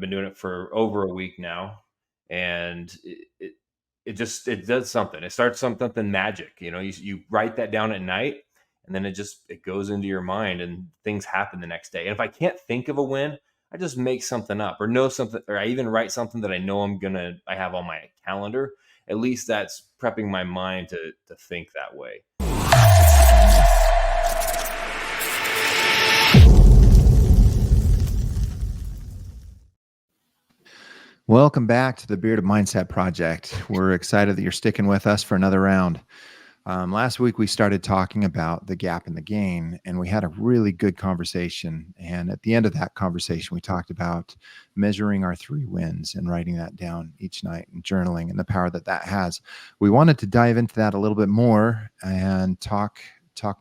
been doing it for over a week now, and it does something. It starts something magic. You write that down at night, and then it goes into your mind, and things happen the next day. And if I can't think of a win, I just make something up or know something, or I even write something that I know I have on my calendar. At least that's prepping my mind to think that way. Welcome back to the Bearded Mindset Project. We're excited that you're sticking with us for another round. Last week, we started talking about the gap and the gain, and we had a really good conversation. And at the end of that conversation, we talked about measuring our 3 wins and writing that down each night and journaling and the power that has. We wanted to dive into that a little bit more and talk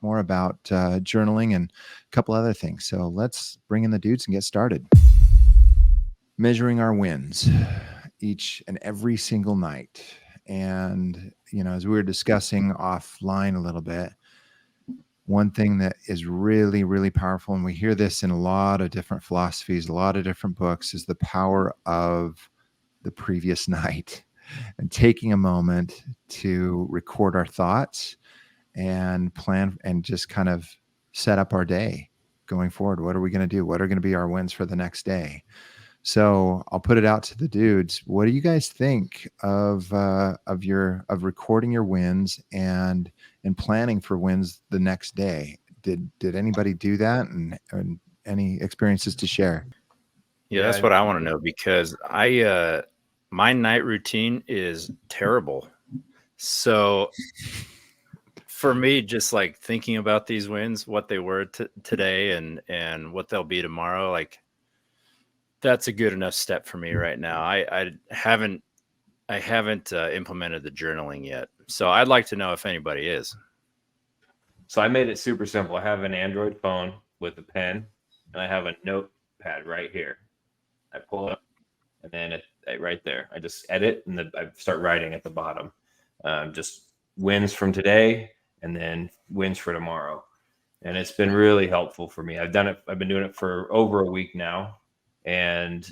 more about journaling and a couple other things. So let's bring in the dudes and get started. Measuring our wins each and every single night. And, as we were discussing offline a little bit, one thing that is really, really powerful, and we hear this in a lot of different philosophies, a lot of different books, is the power of the previous night and taking a moment to record our thoughts and plan and just kind of set up our day going forward. What are we going to do? What are going to be our wins for the next day? So I'll put it out to the dudes. What do you guys think of recording your wins and planning for wins the next day? Did anybody do that, and any experiences to share? Yeah, that's what I want to know, because my night routine is terrible. So for me, just like thinking about these wins, what they were today and what they'll be tomorrow, like, that's a good enough step for me right now. I haven't implemented the journaling yet, so I'd like to know if anybody is. So I made it super simple. I have an Android phone with a pen, and I have a notepad right here. I pull it up, and then right there, I just edit, and then I start writing at the bottom. Just wins from today, and then wins for tomorrow. And it's been really helpful for me. I've been doing it for over a week now. And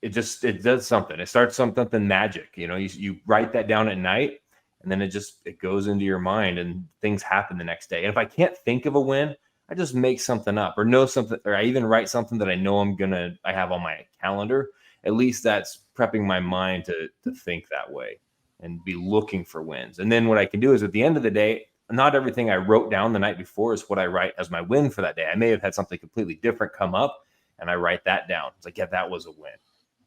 it does something. It starts something magic. You write that down at night, and then it goes into your mind, and things happen the next day. And if I can't think of a win, I just make something up or know something, or I even write something that I know I have on my calendar. At least that's prepping my mind to think that way and be looking for wins. And then what I can do is, at the end of the day, not everything I wrote down the night before is what I write as my win for that day. I may have had something completely different come up, and I write that down. It's like, yeah, that was a win.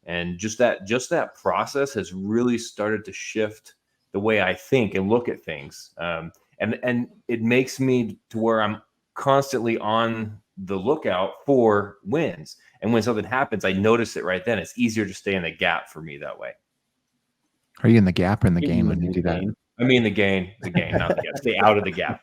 And just that process has really started to shift the way I think and look at things. And it makes me to where I'm constantly on the lookout for wins. And when something happens, I notice it right then. It's easier to stay in the gap for me that way. Are you in the gap or in the gain when you do that? I mean, the gain, not the gap. Stay out of the gap.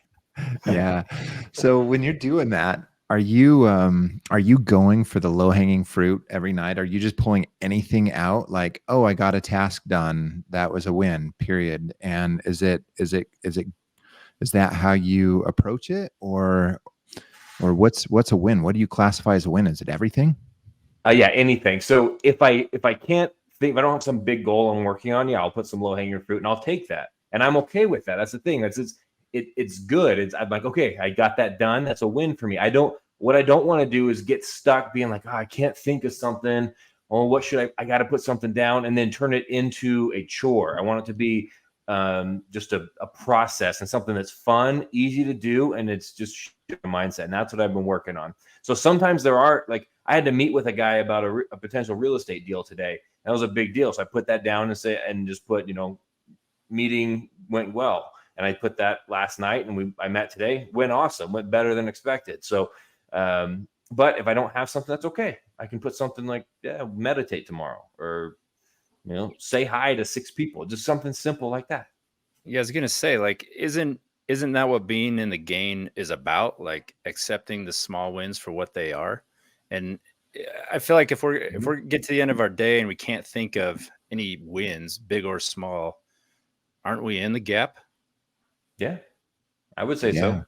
Yeah. So when you're doing that, are you going for the low-hanging fruit every night? Are you just pulling anything out, like, oh, I got a task done, that was a win, period? And is that how you approach it, or what's a win? What do you classify as a win? Is it everything? Yeah, anything. So if I can't think, if I don't have some big goal I'm working on, I'll put some low-hanging fruit, and I'll take that, and I'm okay with that. That's the thing. It's good. I'm like, okay, I got that done. That's a win for me. What I don't want to do is get stuck being like, oh, I can't think of something. Oh, what should I got to put something down and then turn it into a chore. I want it to be just a process and something that's fun, easy to do. And it's just a mindset. And that's what I've been working on. So sometimes there are, like, I had to meet with a guy about a potential real estate deal today. That was a big deal. So I put that down and just put, meeting went well. And I put that last night, and I met today, went awesome, went better than expected. So, but if I don't have something, that's okay. I can put something like, meditate tomorrow, or, say hi to 6 people, just something simple like that. Yeah, I was going to say, like, isn't that what being in the gain is about? Like, accepting the small wins for what they are. And I feel like if we get to the end of our day and we can't think of any wins, big or small, aren't we in the gap? Yeah, I would say so.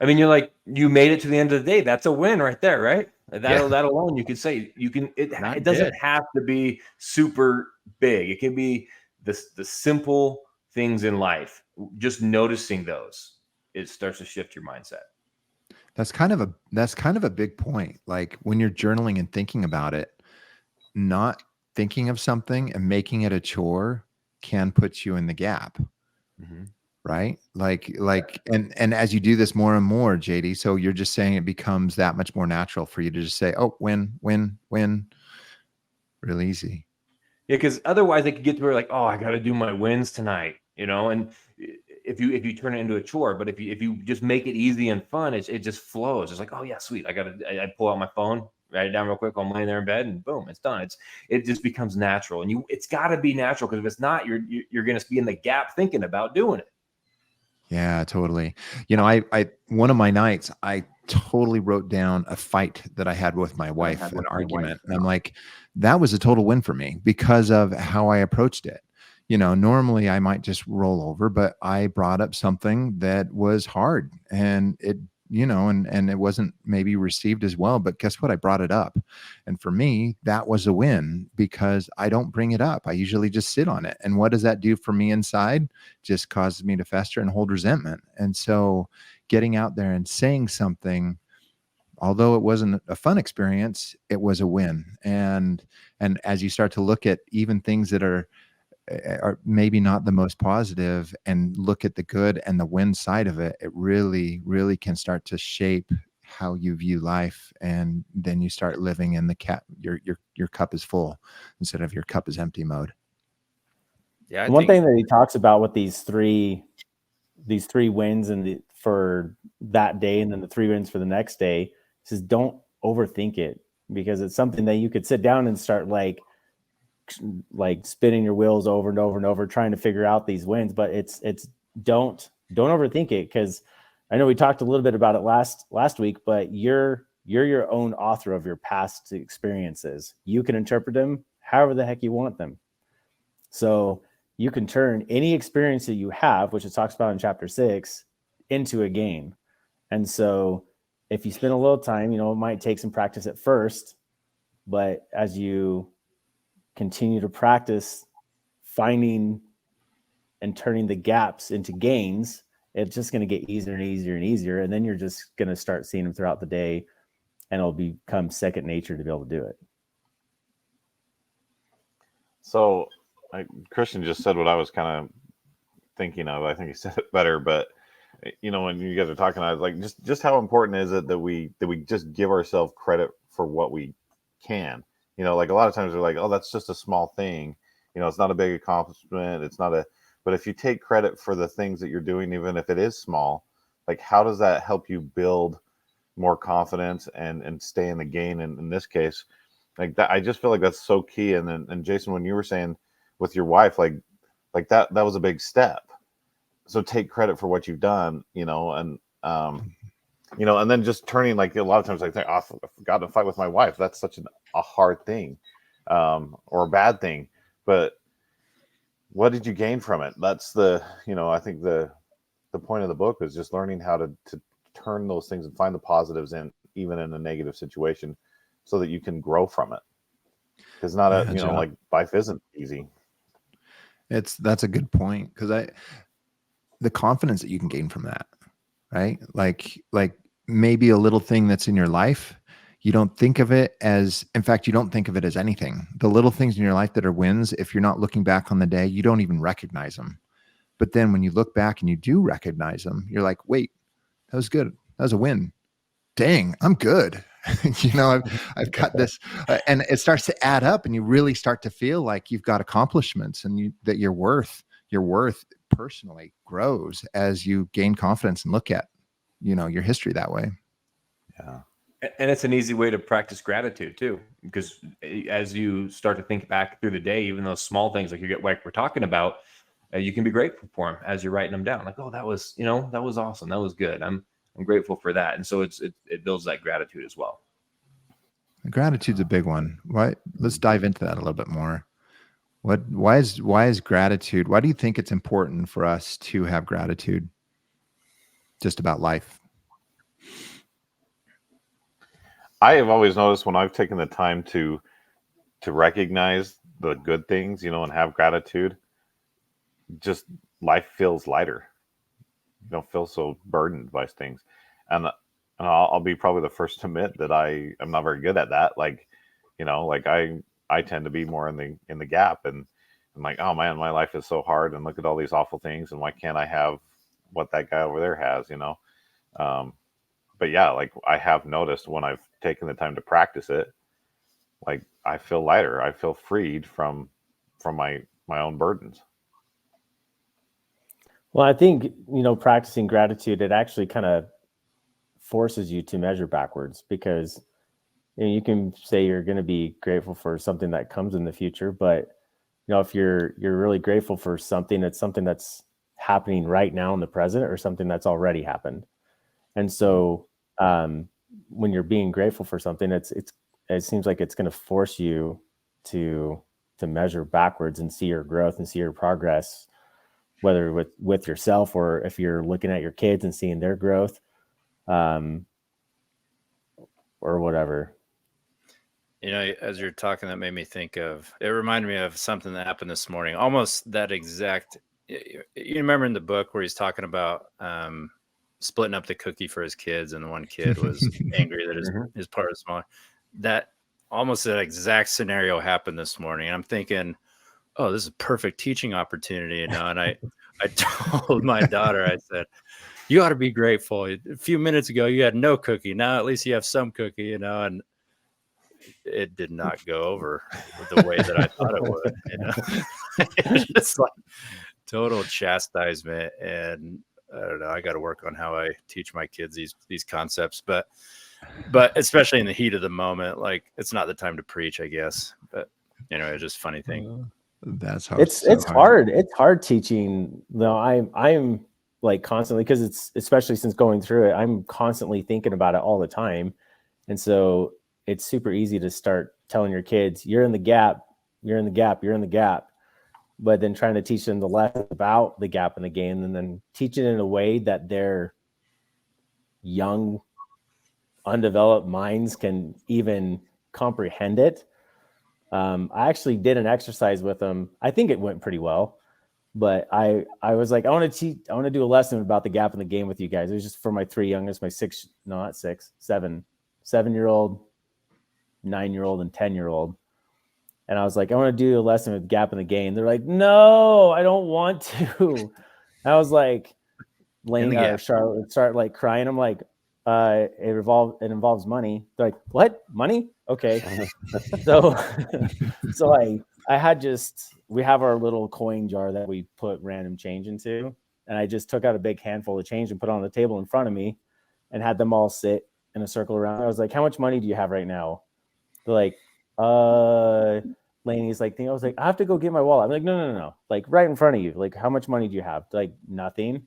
I mean, you're like, you made it to the end of the day. That's a win right there, right? That alone, you could say you can. It doesn't have to be super big. It can be the simple things in life. Just noticing those, it starts to shift your mindset. That's kind of a big point. Like when you're journaling and thinking about it, not thinking of something and making it a chore can put you in the gap. Mm-hmm. Right. And as you do this more and more, JD, so you're just saying it becomes that much more natural for you to just say, oh, win, real easy. Yeah. Cause otherwise they could get to where like, oh, I got to do my wins tonight, and if you turn it into a chore, but if you just make it easy and fun, it just flows. It's like, oh yeah, sweet. I pull out my phone, write it down real quick. I'm laying there in bed and boom, it's done. It just becomes natural, and it's gotta be natural. Cause if it's not, you're going to be in the gap thinking about doing it. Yeah, totally. I one of my nights, I totally wrote down a fight that I had with my wife, an argument. And I'm like, that was a total win for me because of how I approached it. Normally I might just roll over, but I brought up something that was hard and and it wasn't maybe received as well, but guess what? I brought it up. And for me, that was a win because I don't bring it up. I usually just sit on it. And what does that do for me inside? Just causes me to fester and hold resentment. And so getting out there and saying something, although it wasn't a fun experience, it was a win. And as you start to look at even things that are maybe not the most positive and look at the good and the win side of it, it really, really can start to shape how you view life. And then you start living in your cup is full instead of your cup is empty mode. Yeah. One thing that he talks about with these three wins and for that day, and then the 3 wins for the next day, says, don't overthink it, because it's something that you could sit down and start like spinning your wheels over and over and over trying to figure out these wins. But it's don't overthink it, because I know we talked a little bit about it last week, but you're your own author of your past experiences. You can interpret them however the heck you want them. So you can turn any experience that you have, which it talks about in chapter 6, into a game. And so if you spend a little time, it might take some practice at first, but as you continue to practice finding and turning the gaps into gains, it's just going to get easier and easier and easier. And then you're just going to start seeing them throughout the day, and it'll become second nature to be able to do it. So Christian just said what I was kind of thinking of. I think he said it better, but when you guys are talking, I was like, just how important is it that we just give ourselves credit for what we can. Like a lot of times we're like, oh, that's just a small thing. It's not a big accomplishment. But if you take credit for the things that you're doing, even if it is small, like how does that help you build more confidence and stay in the game? And in this case, like that, I just feel like that's so key. And Jason, when you were saying with your wife, like that was a big step. So take credit for what you've done, and then just turning, like a lot of times I think, oh, I got in a fight with my wife. That's such a hard thing, or a bad thing. But what did you gain from it? That's I think the point of the book is just learning how to turn those things and find the positives even in a negative situation, so that you can grow from it. Because like life isn't easy. That's a good point, because the confidence that you can gain from that, right? Like maybe a little thing that's in your life, you don't think of it as, in fact, you don't think of it as anything. The little things in your life that are wins, if you're not looking back on the day, you don't even recognize them. But then when you look back and you do recognize them, you're like, wait, that was good. That was a win. Dang, I'm good. I've got this, and it starts to add up, and you really start to feel like you've got accomplishments, and that your worth personally grows as you gain confidence and look at, your history that way. Yeah. And it's an easy way to practice gratitude too, because as you start to think back through the day, even those small things like we're talking about, you can be grateful for them as you're writing them down. Like, oh, that was awesome. That was good. I'm grateful for that. And so it builds that gratitude as well. Gratitude's a big one. Let's dive into that a little bit more. Why is gratitude? Why do you think it's important for us to have gratitude just about life? I have always noticed when I've taken the time to recognize the good things, you know, and have gratitude, just life feels lighter. You don't feel so burdened by things. And I'll be probably the first to admit that I am not very good at that. Like, you know, like I tend to be more in the gap, and I'm like, oh man, my life is so hard, and look at all these awful things, and why can't I have what that guy over there has, you know? Um, but yeah, like I have noticed when I've taken the time to practice it, like I feel lighter. I feel freed from my own burdens. Well, I think, you know, practicing gratitude, it actually kind of forces you to measure backwards, because you know, you can say you're going to be grateful for something that comes in the future, but you know, if you're really grateful for something, it's something that's happening right now in the present, or something that's already happened. And so when you're being grateful for something, it seems like it's going to force you to measure backwards and see your growth and see your progress, whether with yourself, or if you're looking at your kids and seeing their growth, or whatever. You know, as you're talking, that made me think of, it reminded me of something that happened this morning. Almost that exact, you remember in the book where he's talking about splitting up the cookie for his kids, and the one kid was angry that his part was smaller. That almost that exact scenario happened this morning. And I'm thinking, oh, this is a perfect teaching opportunity, you know? And I told my daughter, I said, you ought to be grateful. A few minutes ago, you had no cookie. Now at least you have some cookie, you know? And it did not go over the way that I thought it would, you know? It's just like total chastisement. And I don't know, I got to work on how I teach my kids these concepts, but especially in the heat of the moment, like it's not the time to preach, I guess. But anyway, it's just a funny thing. That's hard. It's hard. It's hard teaching. No, I'm like constantly, because it's, especially since going through it, I'm constantly thinking about it all the time. And so it's super easy to start telling your kids, you're in the gap, you're in the gap, you're in the gap. But then trying to teach them the lesson about the gap in the game, and then teach it in a way that their young, undeveloped minds can even comprehend it. I actually did an exercise with them. I think it went pretty well, but I was like, I want to do a lesson about the gap in the game with you guys. It was just for my three youngest, my 7-year-old, 9-year-old, and 10-year-old. And I was like, I want to do a lesson with gap in the game. They're like, no, I don't want to. And I was like, Lane or Charlotte start like crying. I'm like, it involves money. They're like, what? Money? Okay. so we have our little coin jar that we put random change into. And I just took out a big handful of change and put it on the table in front of me and had them all sit in a circle around. I was like, how much money do you have right now? They're like, Laney's like, I was like, I have to go get my wallet. I'm like, no. Like right in front of you. Like, how much money do you have? They're like, nothing.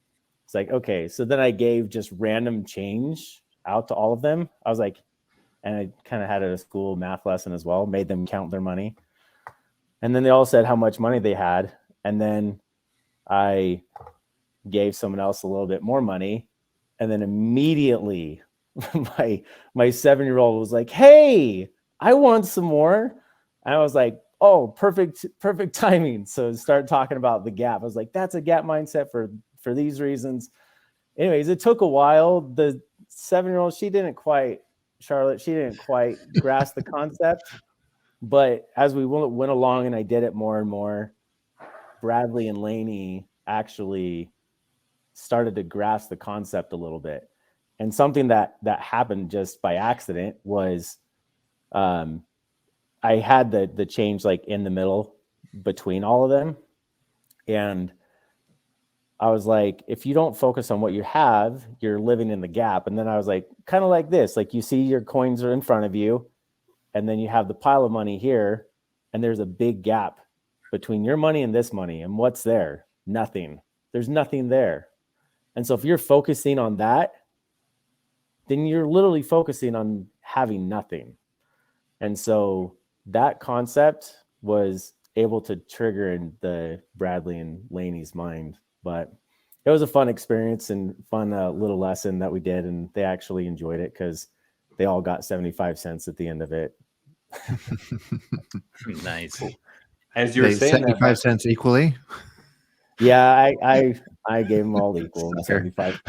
It's like, okay. So then I gave just random change out to all of them. I was like, and I kind of had a school math lesson as well, made them count their money. And then they all said how much money they had. And then I gave someone else a little bit more money. And then immediately my 7-year-old was like, hey, I want some more. And I was like, oh, perfect timing. So start talking about the gap. I was like, that's a gap mindset for these reasons. Anyways, it took a while. The 7-year-old, Charlotte, she didn't quite grasp the concept. But as we went along and I did it more and more, Bradley and Laney actually started to grasp the concept a little bit. And something that happened just by accident was I had the change like in the middle between all of them. And I was like, if you don't focus on what you have, you're living in the gap. And then I was like, kind of like this, like you see your coins are in front of you, and then you have the pile of money here, and there's a big gap between your money and this money. And what's there? Nothing. There's nothing there. And so if you're focusing on that, then you're literally focusing on having nothing. And so that concept was able to trigger in the Bradley and Laney's mind. But it was a fun experience and fun little lesson that we did, and they actually enjoyed it because they all got 75 cents at the end of it. Nice. As you were They saying that, 75 cents equally. Yeah, I gave them all equal, Sucker. 75.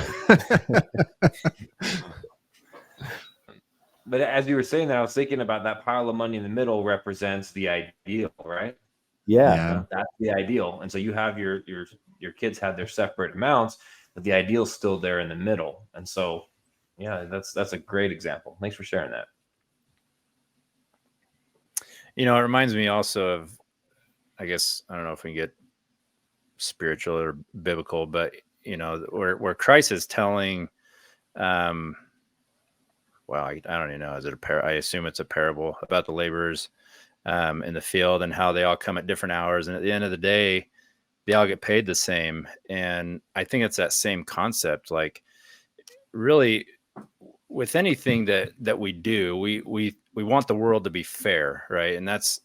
but as you were saying that, I was thinking about that pile of money in the middle represents the ideal, right? Yeah. That's the ideal. And so you have your kids have their separate amounts, but the ideal's still there in the middle. And so, yeah, that's a great example. Thanks for sharing that. You know, it reminds me also of, I guess, I don't know if we can get spiritual or biblical, but you know, where Christ is telling, well, I don't even know, is it I assume it's a parable about the laborers in the field and how they all come at different hours, and at the end of the day, they all get paid the same. And I think it's that same concept. Like, really, with anything that we do, we want the world to be fair, right? And that's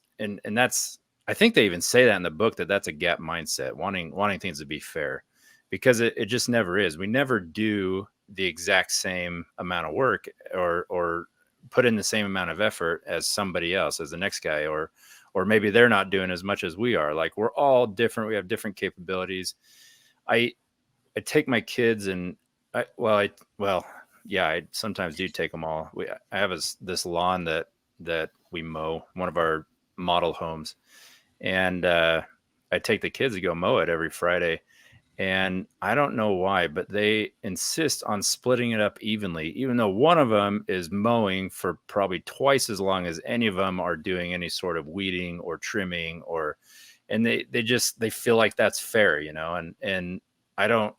I think they even say that in the book, that's a gap mindset, wanting things to be fair, because it just never is. We never do the exact same amount of work or put in the same amount of effort as somebody else, as the next guy, or maybe they're not doing as much as we are. Like, we're all different. We have different capabilities. I take my kids and I sometimes do take them all. I have this lawn that we mow, one of our model homes, and I take the kids to go mow it every Friday. And I don't know why, but they insist on splitting it up evenly, even though one of them is mowing for probably twice as long as any of them are doing any sort of weeding or trimming, and they feel like that's fair, you know, and I don't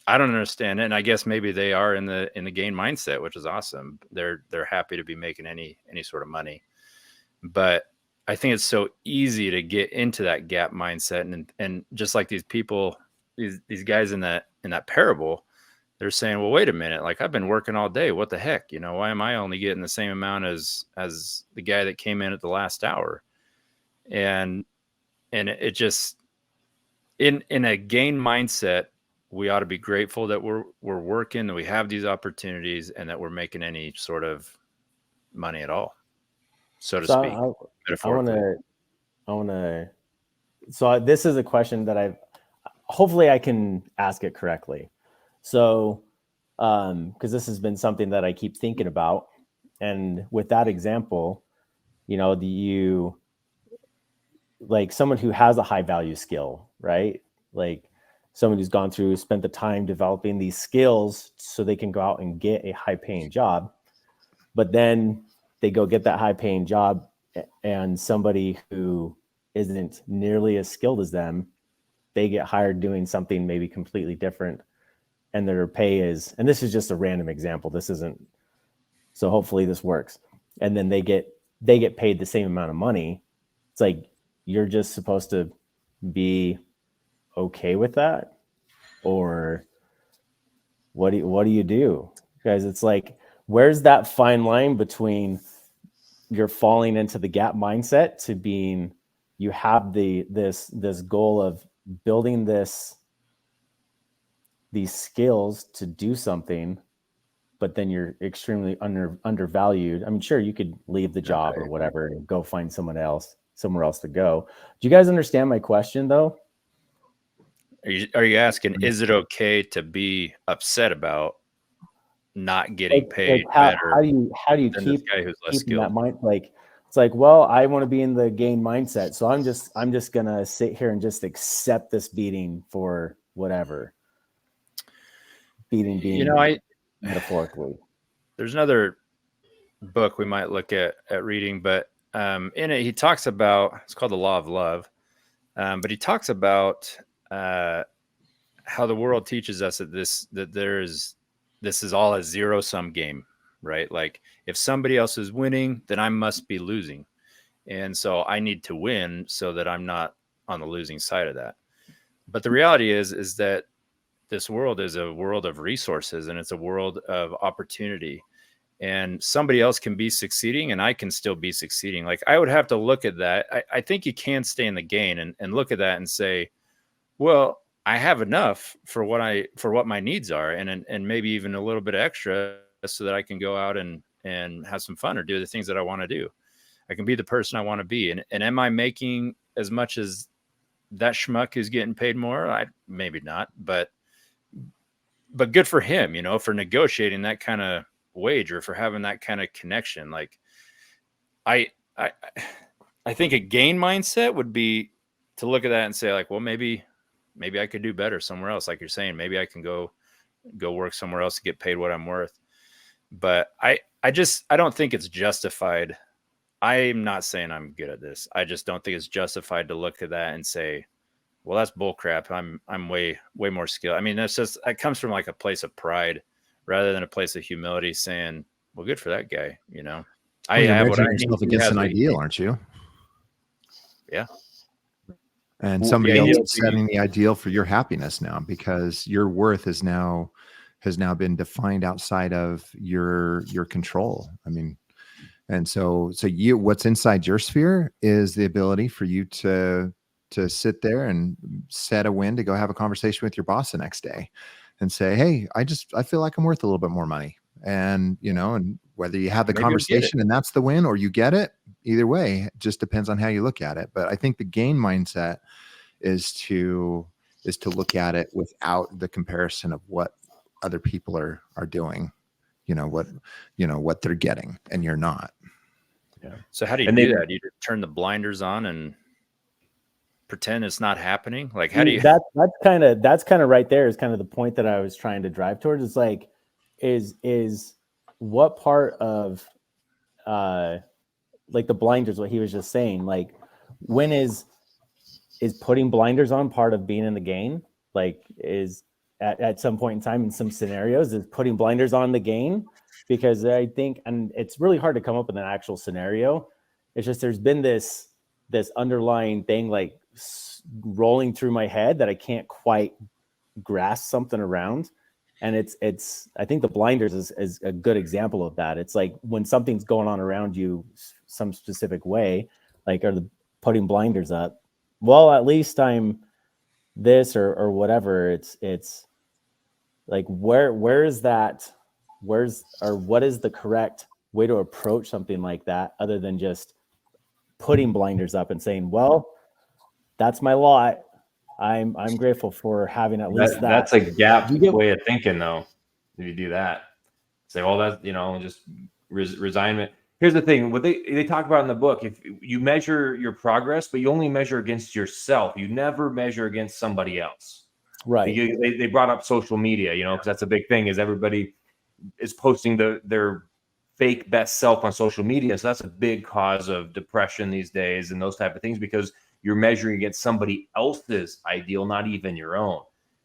understand it. And I guess maybe they are in the gain mindset, which is awesome. They're happy to be making any sort of money. But I think it's so easy to get into that gap mindset. And just like these people, these guys in that parable, they're saying, well, wait a minute, like, I've been working all day. What the heck? You know, why am I only getting the same amount as the guy that came in at the last hour? And it just, in a gain mindset, we ought to be grateful that we're working, that we have these opportunities, and that we're making any sort of money at all, so to speak. I want to. So this is a question that hopefully I can ask it correctly. So, because this has been something that I keep thinking about, and with that example, you know, like someone who has a high value skill, right? Like, someone who's spent the time developing these skills so they can go out and get a high paying job, but then they go get that high paying job, and somebody who isn't nearly as skilled as them, they get hired doing something maybe completely different, and their pay is, and this is just a random example, this isn't, so hopefully this works, and then they get paid the same amount of money. It's like, you're just supposed to be okay with that, or what do you do, guys? It's like, where's that fine line between you're falling into the gap mindset to being, you have this goal of building these skills to do something, but then you're extremely undervalued. I mean, sure, you could leave the job or whatever and go find somewhere else to go. Do you guys understand my question though? Are you asking, is it okay to be upset about not getting paid better? How do you keep this guy who's less keeping skilled? that mind? Like, it's like, well, I want to be in the gain mindset, so I'm just gonna sit here and just accept this beating for whatever. Beating, you know, metaphorically. There's another book we might look at reading, but in it he talks about, it's called The Law of Love, but he talks about how the world teaches us that this is all a zero-sum game, right? Like, if somebody else is winning, then I must be losing, and so I need to win so that I'm not on the losing side of that. But the reality is that this world is a world of resources, and it's a world of opportunity, and somebody else can be succeeding and I can still be succeeding. Like, I would have to look at that. I think you can stay in the gain and look at that and say, well, I have enough for what my needs are, and maybe even a little bit extra, so that I can go out and and have some fun or do the things that I want to do. I can be the person I want to be. And am I making as much as that schmuck who's getting paid more? Maybe not, but good for him, for negotiating that kind of wage or for having that kind of connection. Like I think a gain mindset would be to look at that and say like, well, maybe I could do better somewhere else. Like you're saying, maybe I can go work somewhere else to get paid what I'm worth. But I don't think it's justified. I'm not saying I'm good at this. I just don't think it's justified to look at that and say, well, that's bull crap. I'm way more skilled. I mean, it comes from like a place of pride rather than a place of humility saying, well, good for that guy. I have what I need. Yourself against an ideal, aren't you? Yeah. And somebody else is setting the ideal for your happiness now, because your worth has now been defined outside of your control. I mean, and so what's inside your sphere is the ability for you to sit there and set a win to go have a conversation with your boss the next day and say, hey, I feel like I'm worth a little bit more money. And, and whether you have the conversation and that's the win or you get it, either way, it just depends on how you look at it. But I think the gain mindset is to look at it without the comparison of what other people are doing, what they're getting and you're not. Yeah. So how do you do that? Do you turn the blinders on and pretend it's not happening? Like, how do you? That's kind of right there is kind of the point that I was trying to drive towards. It's like, is what part of like the blinders, what he was just saying, like when is putting blinders on part of being in the game? Like is at some point in time in some scenarios is putting blinders on the game? Because I think, and it's really hard to come up with an actual scenario. It's just, there's been this underlying thing like rolling through my head that I can't quite grasp something around. And it's, I think the blinders is a good example of that. It's like when something's going on around you some specific way, like are the putting blinders up? Well, at least I'm this or whatever. It's like, what is the correct way to approach something like that other than just putting blinders up and saying, well, that's my lot. I'm grateful for having at least that. That's a gap way of thinking, though. If you do that, say, well, that's just resignment. Here's the thing: what they talk about in the book, if you measure your progress, but you only measure against yourself, you never measure against somebody else. Right. They brought up social media, because that's a big thing. Is everybody is posting their fake best self on social media, so that's a big cause of depression these days and those type of things, because you're measuring against somebody else's ideal, not even your own.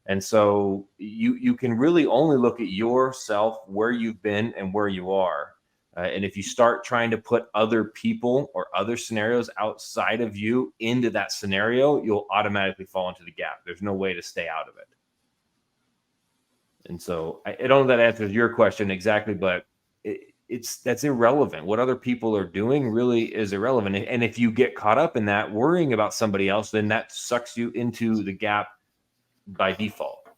And so you can really only look at yourself, where you've been and where you are. And if you start trying to put other people or other scenarios outside of you into that scenario, you'll automatically fall into the gap. There's no way to stay out of it. And so I don't know if that answers your question exactly, but that's irrelevant. What other people are doing really is irrelevant. And if you get caught up in that, worrying about somebody else, then that sucks you into the gap by default.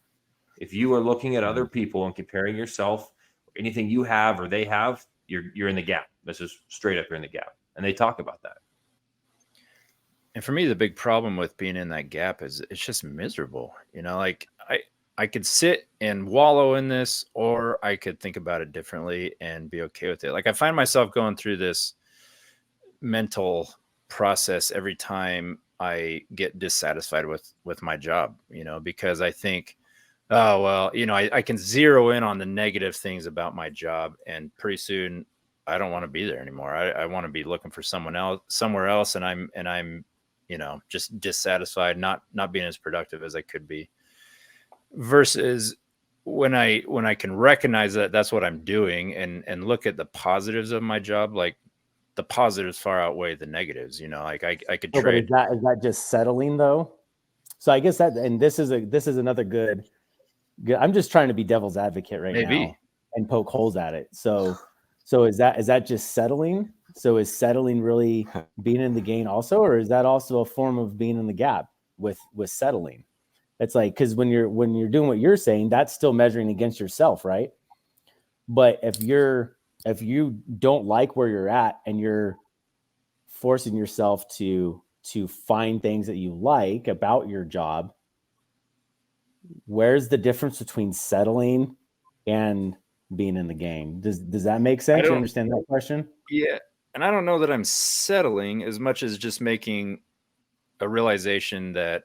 If you are looking at other people and comparing yourself, anything you have or they have, you're in the gap. This is straight up, you're in the gap. And they talk about that. And for me, the big problem with being in that gap is it's just miserable. Like I could sit and wallow in this, or I could think about it differently and be okay with it. Like I find myself going through this mental process every time I get dissatisfied with my job, because I think, oh, well, I can zero in on the negative things about my job, and pretty soon I don't want to be there anymore. I want to be looking for somewhere else. And I'm, just dissatisfied, not being as productive as I could be. Versus when I can recognize that that's what I'm doing and look at the positives of my job, like the positives far outweigh the negatives, like I could trade. But is that just settling though? So I guess that, and this is another good, I'm just trying to be devil's advocate right now and poke holes at it. So is that just settling? So is settling really being in the game also, or is that also a form of being in the gap with settling? It's like, because when you're doing what you're saying, that's still measuring against yourself, right? But if you're if you don't like where you're at and you're forcing yourself to find things that you like about your job, where's the difference between settling and being in the game? Does that make sense? You understand that question? Yeah. And I don't know that I'm settling as much as just making a realization that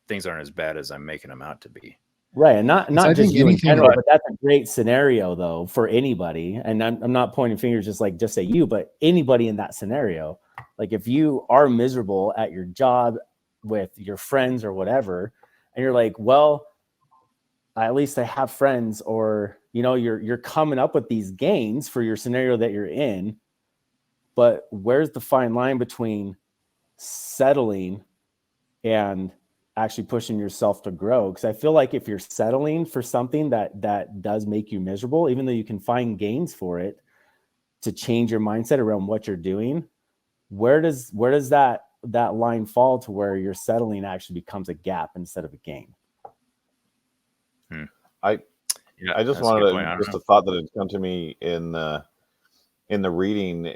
things aren't as bad as I'm making them out to be. Right. And not I just think you in anything general, that- but that's a great scenario though for anybody. And I'm not pointing fingers just say you, but anybody in that scenario. Like if you are miserable at your job with your friends or whatever, and you're like, well, at least I have friends, or you're coming up with these gains for your scenario that you're in. But where's the fine line between settling and actually pushing yourself to grow? Because I feel like if you're settling for something that does make you miserable, even though you can find gains for it to change your mindset around what you're doing, where does that line fall to where your settling actually becomes a gap instead of a gain? I just wanted a thought that had come to me in the reading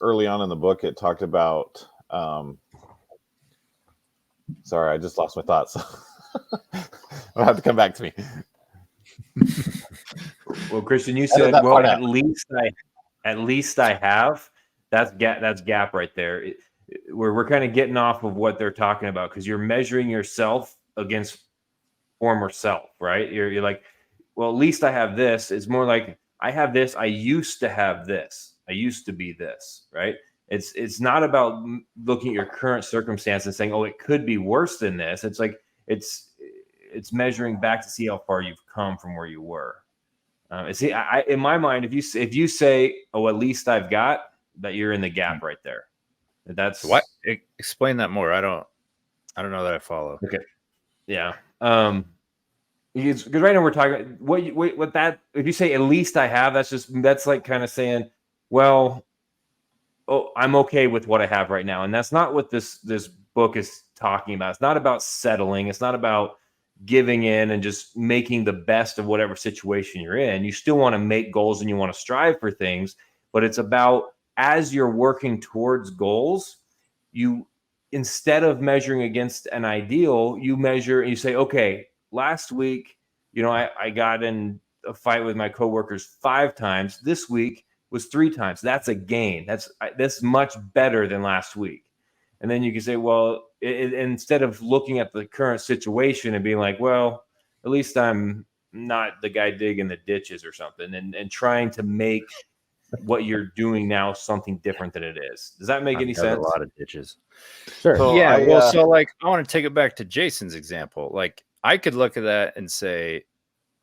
early on in the book. It talked about sorry, I just lost my thoughts. I'll have to come back to me. Well, Christian, you said, well, at least I have. That's gap right there. We're kind of getting off of what they're talking about, because you're measuring yourself against former self, right? You're like, well, at least I have this. It's more like, I have this. I used to have this. I used to be this, right? It's not about looking at your current circumstance and saying, oh, it could be worse than this. It's like it's measuring back to see how far you've come from where you were. See, in my mind, if you say, oh, at least I've got that, you're in the gap right there. That's what. Explain that more. I don't know that I follow. Okay. Yeah. Because right now we're talking what that, if you say at least I have, that's like kind of saying, well, oh, I'm okay with what I have right now. And that's not what this book is talking about. It's not about settling. It's not about giving in and just making the best of whatever situation you're in. You still want to make goals and you want to strive for things, but it's about, as you're working towards goals, you, instead of measuring against an ideal, you measure and you say, okay, last week, I got in a fight with my coworkers 5 times. This week was 3 times. That's a gain. That's much better than last week. And then you can say, well, instead of looking at the current situation and being like, well, at least I'm not the guy digging the ditches or something, and trying to make what you're doing now something different than it is. Does that make any sense? A lot of ditches. Sure. So Yeah. So like, I want to take it back to Jason's example. Like, I could look at that and say,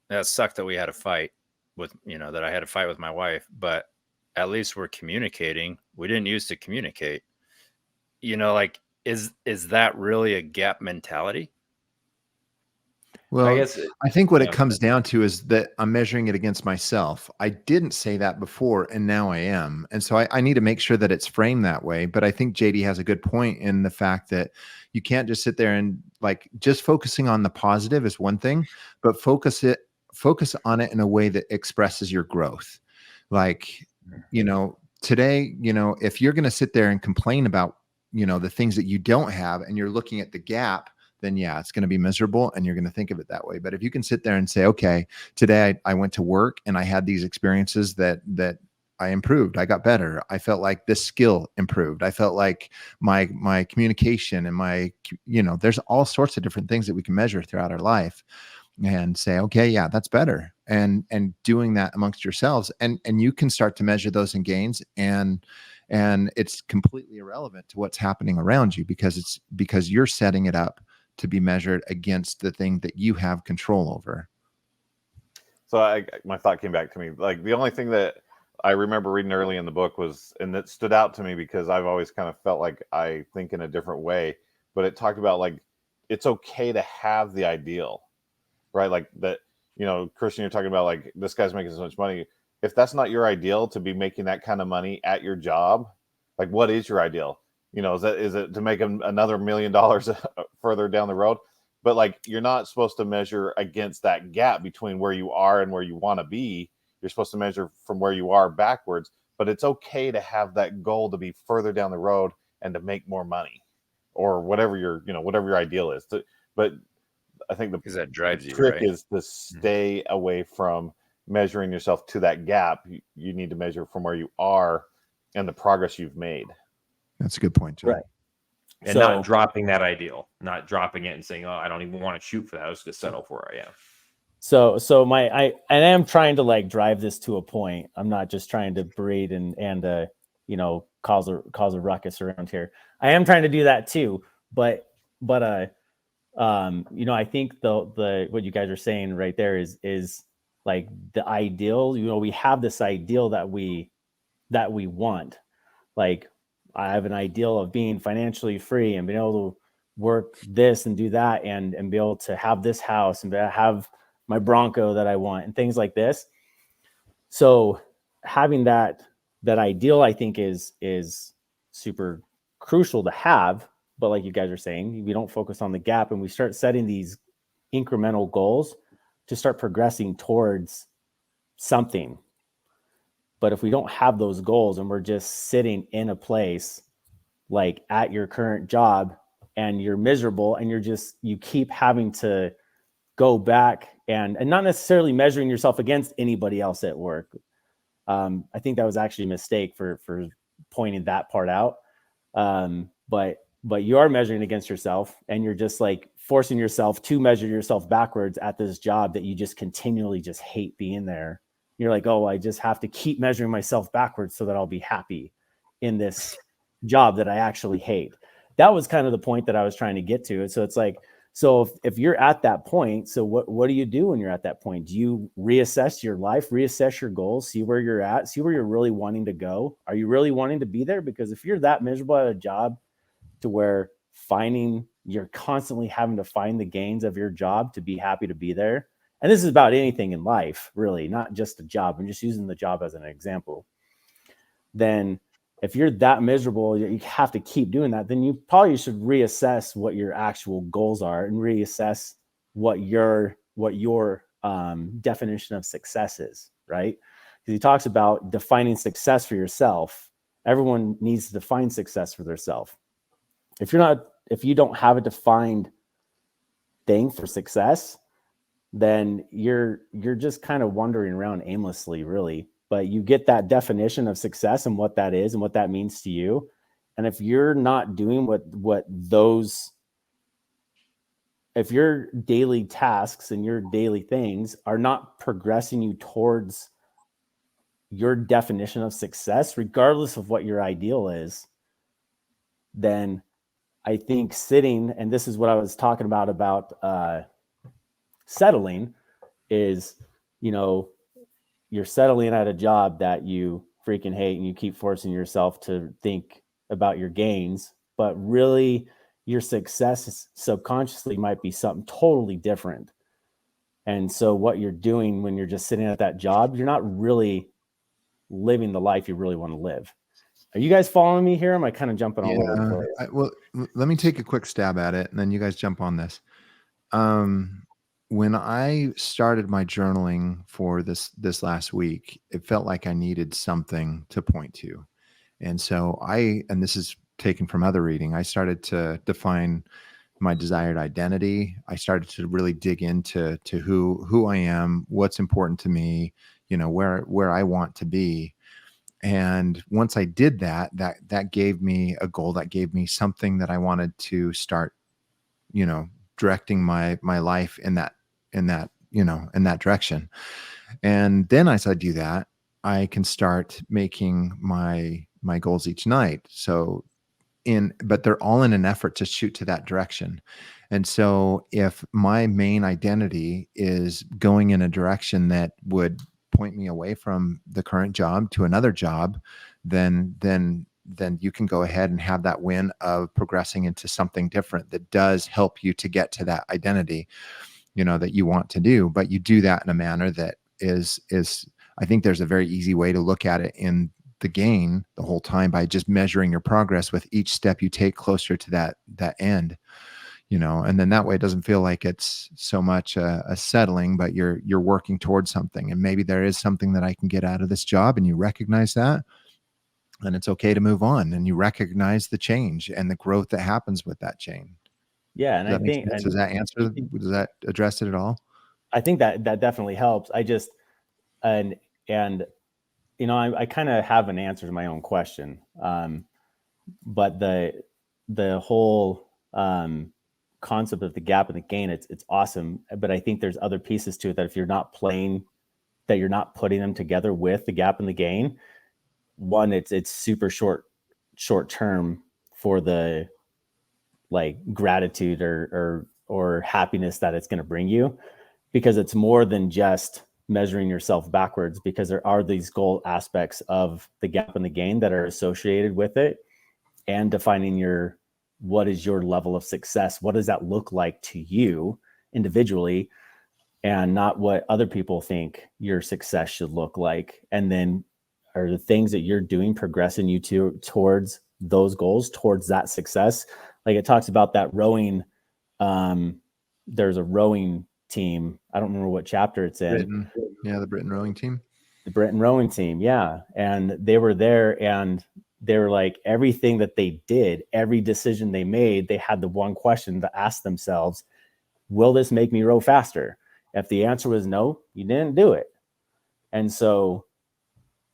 that sucked that we had a fight with, that I had a fight with my wife, but at least we're communicating. We didn't used to communicate. Like, is that really a gap mentality? Well, I guess I think what it comes down to is that I'm measuring it against myself. I didn't say that before, and now I am. And so I need to make sure that it's framed that way. But I think JD has a good point in the fact that you can't just sit there and just focusing on the positive is one thing, but focus on it in a way that expresses your growth. Today, if you're going to sit there and complain about, the things that you don't have, and you're looking at the gap, then yeah, it's going to be miserable and you're going to think of it that way. But if you can sit there and say, okay, today I went to work and I had these experiences that I improved, I got better. I felt like this skill improved. I felt like my communication and there's all sorts of different things that we can measure throughout our life and say, okay, yeah, that's better. And doing that amongst yourselves, and you can start to measure those in gains, and it's completely irrelevant to what's happening around you, because you're setting it up to be measured against the thing that you have control over. So my thought came back to me. Like, the only thing that I remember reading early in the book was, and that stood out to me because I've always kind of felt like I think in a different way, but it talked about, like, it's okay to have the ideal, right? Like that, Christian, you're talking about, like, this guy's making so much money. If that's not your ideal, to be making that kind of money at your job, like, what is your ideal? Is it to make another $1 million further down the road? But, like, you're not supposed to measure against that gap between where you are and where you want to be. You're supposed to measure from where you are backwards, but it's okay to have that goal to be further down the road and to make more money or whatever whatever your ideal is. But I think the Because that drives you, trick right? is to stay away from measuring yourself to that gap. You need to measure from where you are and the progress you've made. That's a good point, John. Right. And So- not dropping that ideal, not dropping it and saying, "Oh, I don't even want to shoot for that. I was just settle for where I am." So I am trying to like drive this to a point. I'm not just trying to breed and cause a ruckus around here. I am trying to do that too, but I think the what you guys are saying right there is like the ideal. We have this ideal that we want. Like I have an ideal of being financially free and being able to work this and do that and be able to have this house and have my Bronco that I want and things like this. So having that ideal, I think is super crucial to have. But like you guys are saying, we don't focus on the gap and we start setting these incremental goals to start progressing towards something. But if we don't have those goals and we're just sitting in a place like at your current job and you're miserable and you keep having to go back and not necessarily measuring yourself against anybody else at work. I think that was actually a mistake for pointing that part out. But you are measuring against yourself and you're just like forcing yourself to measure yourself backwards at this job that you just continually just hate being there. You're like, oh, I just have to keep measuring myself backwards so that I'll be happy in this job that I actually hate. That was kind of the point that I was trying to get to. And so it's like, so if you're at that point, so what do you do when you're at that point? Do you reassess your life, reassess your goals, see where you're at, see where you're really wanting to go? Are you really wanting to be there? Because if you're that miserable at a job to where you're constantly having to find the gains of your job to be happy to be there. And this is about anything in life, really, not just a job. I'm just using the job as an example. Then if you're that miserable, you have to keep doing that, then you probably should reassess what your actual goals are and reassess what your definition of success is, right? Because he talks about defining success for yourself. Everyone needs to define success for themselves. If you don't have a defined thing for success, then you're just kind of wandering around aimlessly, really. But you get that definition of success and what that is and what that means to you. And if you're not doing if your daily tasks and your daily things are not progressing you towards your definition of success, regardless of what your ideal is, then I think sitting, and this is what I was talking about settling, is, you're settling at a job that you freaking hate and you keep forcing yourself to think about your gains, but really your success subconsciously might be something totally different. And so what you're doing when you're just sitting at that job, you're not really living the life you really want to live. Are you guys following me here? Am I kind of jumping all over the place? Well, let me take a quick stab at it and then you guys jump on this. When I started my journaling for this last week, it felt like I needed something to point to. And so and this is taken from other reading, I started to define my desired identity. I started to really dig into who I am, what's important to me, where I want to be. And once I did that gave me a goal, that gave me something that I wanted to start, directing my life in that direction. And then as I do that, I can start making my goals each night. But they're all in an effort to shoot to that direction. And so if my main identity is going in a direction that would point me away from the current job to another job, then you can go ahead and have that win of progressing into something different that does help you to get to that identity, that you want to do. But you do that in a manner that is, I think there's a very easy way to look at it in the gain the whole time by just measuring your progress with each step you take closer to that end. and then that way it doesn't feel like it's so much a settling, but you're working towards something, and maybe there is something that I can get out of this job, and you recognize that, and it's okay to move on, and you recognize the change and the growth that happens with that change. Yeah. And Does I that make think, sense? Does that answer? Does that address it at all? I think that definitely helps. I just, and I kind of have an answer to my own question. But the whole concept of the gap and the gain, it's awesome. But I think there's other pieces to it that if you're not putting them together with the gap and the gain, one, it's super short term for the like gratitude or happiness that it's going to bring you, because it's more than just measuring yourself backwards, because there are these goal aspects of the gap and the gain that are associated with it, and defining what is your level of success? What does that look like to you individually, and not what other people think your success should look like? And then are the things that you're doing progressing you towards those goals, towards that success? Like it talks about that rowing. There's a rowing team. I don't remember what chapter it's in. Britain. Yeah, the Britain rowing team. The Britain rowing team. Yeah. And they were there, and they were like, everything that they did, every decision they made, they had the one question to ask themselves: will this make me row faster? If the answer was no, you didn't do it. And so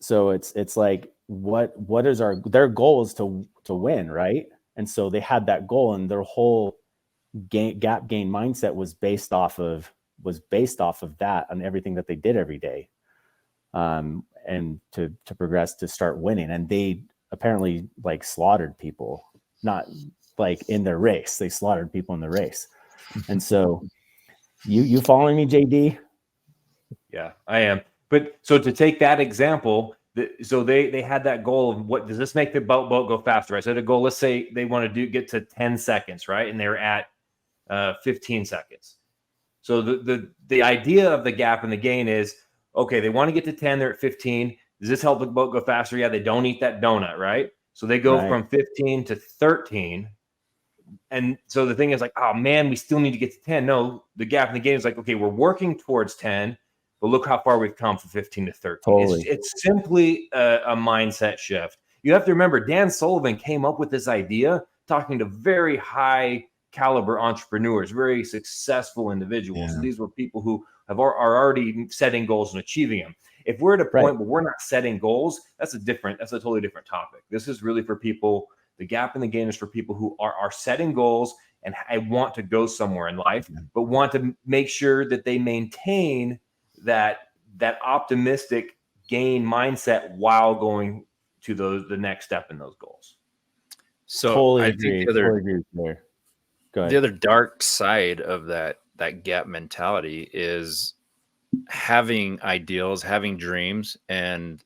it's like, what is their goal is to win, right? And so they had that goal, and their whole gap gain mindset was based off of that, on everything that they did every day, and to progress, to start winning. And they apparently like slaughtered people, not like in their race, they slaughtered people in the race. And so you following me, JD? Yeah, I am. But so to take that example, so they had that goal of, what does this make the boat go faster? I said a goal, let's say they want to get to 10 seconds, right? And they're at 15 seconds. So the idea of the gap and the gain is, okay, they want to get to 10, they're at 15. Does this help the boat go faster? Yeah, they don't eat that donut, right? So they go from 15 to 13. And so the thing is like, oh man, we still need to get to 10. No, the gap in the gain is like, okay, we're working towards 10, but look how far we've come from 15 to 13. Totally. It's simply a mindset shift. You have to remember, Dan Sullivan came up with this idea talking to very high caliber entrepreneurs, very successful individuals. Yeah. And these were people who are already setting goals and achieving them. If we're at a point where we're not setting goals, that's a totally different topic. This is really for people. The gap and the gain is for people who are setting goals and I want to go somewhere in life, but want to make sure that they maintain that optimistic gain mindset while going to the next step in those goals. So Totally I agree. think the other, Totally agree there. Go ahead. the other dark side of that gap mentality is having ideals, having dreams, and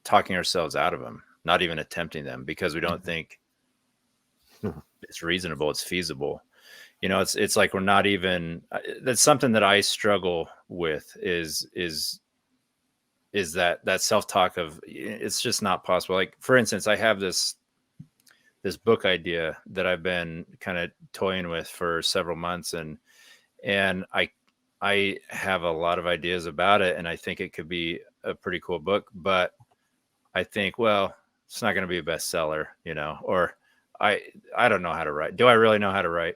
talking ourselves out of them, not even attempting them because we don't think it's reasonable, it's feasible. It's like we're not even. That's something that I struggle with. Is that self-talk of it's just not possible. Like, for instance, I have this book idea that I've been kind of toying with for several months, and I have a lot of ideas about it, and I think it could be a pretty cool book, but I think, well, it's not going to be a bestseller, or I don't know how to write. Do I really know how to write?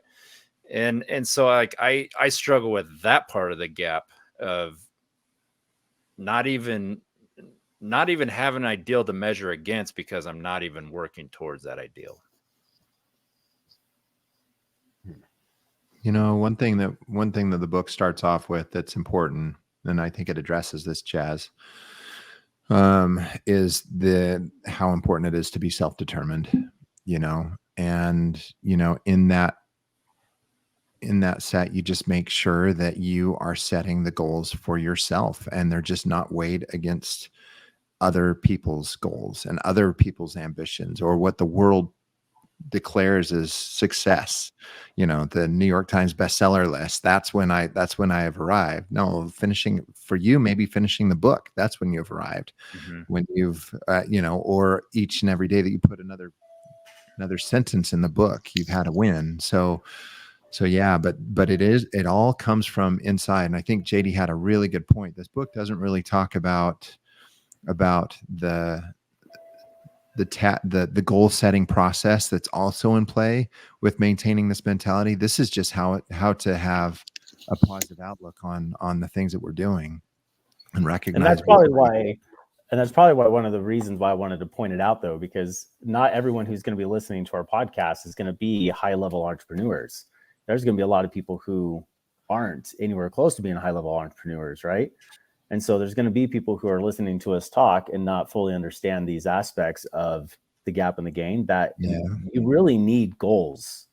And so like I struggle with that part of the gap of not even have an ideal to measure against because I'm not even working towards that ideal. One thing that the book starts off with that's important, and I think it addresses this, Chaz, is how important it is to be self-determined, and in that set, you just make sure that you are setting the goals for yourself, and they're just not weighed against other people's goals and other people's ambitions or what the world declares as success. The New York Times bestseller list. That's when I have arrived. No, maybe finishing the book. That's when you've arrived. Mm-hmm. When you've, or each and every day that you put another sentence in the book, you've had a win. So So yeah, but it all comes from inside. And I think JD had a really good point. This book doesn't really talk about the goal setting process that's also in play with maintaining this mentality. This is just how to have a positive outlook on the things that we're doing and recognize. And that's probably why one of the reasons why I wanted to point it out, though, because not everyone who's going to be listening to our podcast is going to be high level entrepreneurs. There's going to be a lot of people who aren't anywhere close to being high level entrepreneurs, right? And so there's going to be people who are listening to us talk and not fully understand these aspects of the gap and the gain, that you really need goals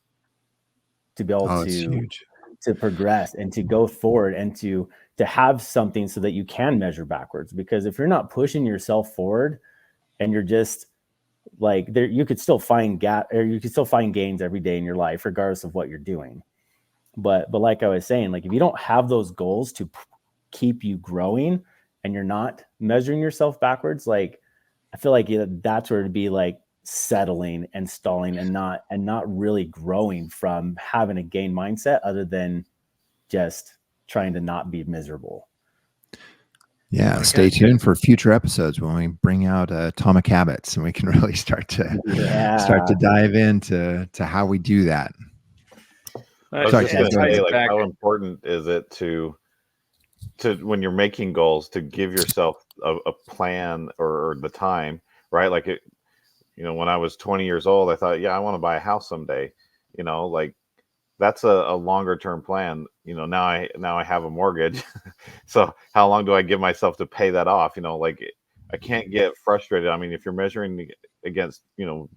to be able to progress and to go forward and to have something so that you can measure backwards. Because if you're not pushing yourself forward and you're just like there, you could still find gains every day in your life, regardless of what you're doing. But like I was saying, like if you don't have those goals to keep you growing and you're not measuring yourself backwards, like I feel like that's where it'd be like settling and stalling and not really growing from having a gain mindset, other than just trying to not be miserable. Yeah, stay tuned for future episodes when we bring out Atomic Habits, and we can really start to dive into how we do that. I was just gonna say, like, how important is it to when you're making goals to give yourself a plan or the time, right? Like when I was 20 years old, I thought, I want to buy a house someday. Like that's a longer term plan. Now I have a mortgage. So how long do I give myself to pay that off? Like I can't get frustrated. I mean, if you're measuring against,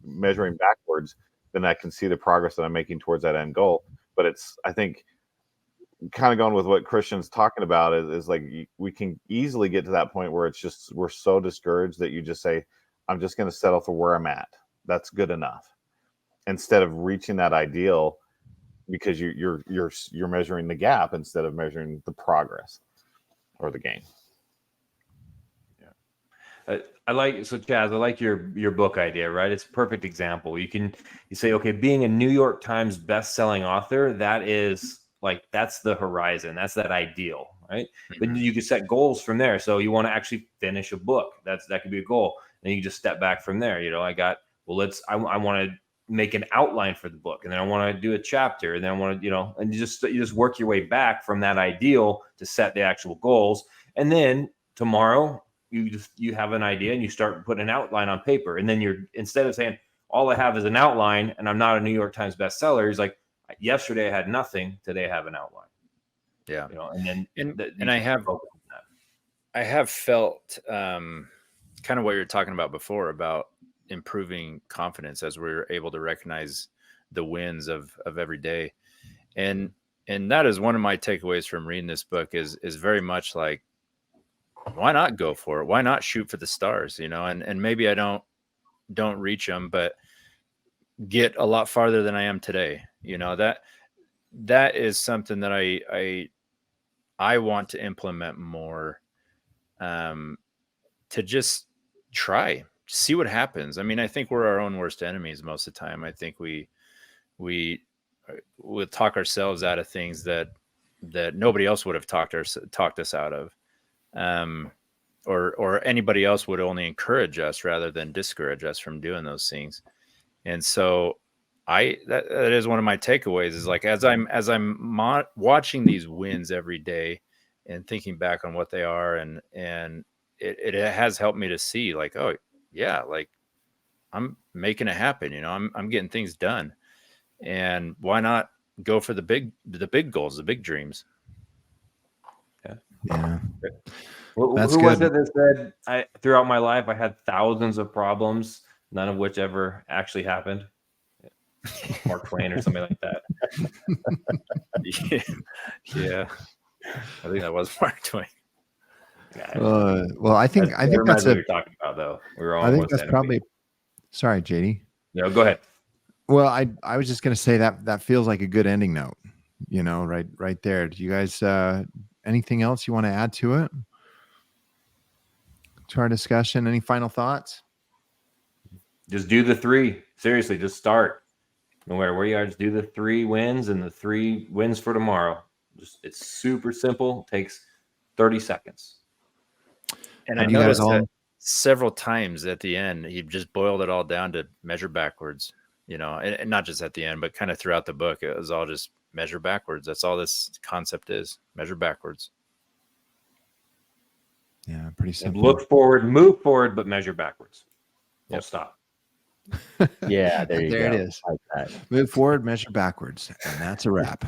measuring backwards, then I can see the progress that I'm making towards that end goal. But I think kind of going with what Christian's talking about is like we can easily get to that point where we're so discouraged that you just say, I'm just going to settle for where I'm at. That's good enough, instead of reaching that ideal, because you're measuring the gap instead of measuring the progress or the gain. Chaz, I like your book idea, right? It's a perfect example. You say, okay, being a New York Times best-selling author, that's the horizon. That's that ideal, right? Mm-hmm. But you can set goals from there. So you want to actually finish a book. That could be a goal. And you just step back from there. I want to make an outline for the book, and then I want to do a chapter, and then I want to, and you just work your way back from that ideal to set the actual goals. And then tomorrow you have an idea and you start putting an outline on paper. And then instead of saying all I have is an outline and I'm not a New York Times bestseller, he's like, yesterday I had nothing, today I have an outline. Yeah. And I have felt kind of what you're talking about before about improving confidence as we're able to recognize the wins of every day. And that is one of my takeaways from reading this book is very much like, why not go for it? Why not shoot for the stars? And maybe I don't reach them, but get a lot farther than I am today. That is something that I want to implement more, to just try, see what happens. I mean, I think we're our own worst enemies most of the time. I think we will talk ourselves out of things that nobody else would have talked us out of. Or anybody else would only encourage us rather than discourage us from doing those things. And so that is one of my takeaways is like, as I'm watching these wins every day and thinking back on what they are, and it has helped me to see like, oh yeah, like I'm making it happen. I'm getting things done, and why not go for the big goals, the big dreams? Yeah. Who was it that said, throughout my life, I had thousands of problems, none of which ever actually happened? Mark Twain or something like that. Yeah. I think that was Mark Twain. Well, I think that's what you're talking about, though. I think that's probably. Sorry, JD. No, go ahead. Well, I was just going to say that feels like a good ending note. Right there. Do you guys anything else you want to add to it? To our discussion? Any final thoughts? Just do the 3. Seriously, just start. No matter where you are, just do the 3 wins and the 3 wins for tomorrow. Just it's super simple. Takes 30 seconds. And Have I you guys noticed all- that several times at the end, he just boiled it all down to measure backwards, and not just at the end, but kind of throughout the book. It was all just measure backwards. That's all this concept is, measure backwards. Yeah, pretty And simple. look forward, move forward, but measure backwards. Don't Yep. stop. Yeah, there you There go. it is. Like that. Move forward, measure backwards, and that's a wrap.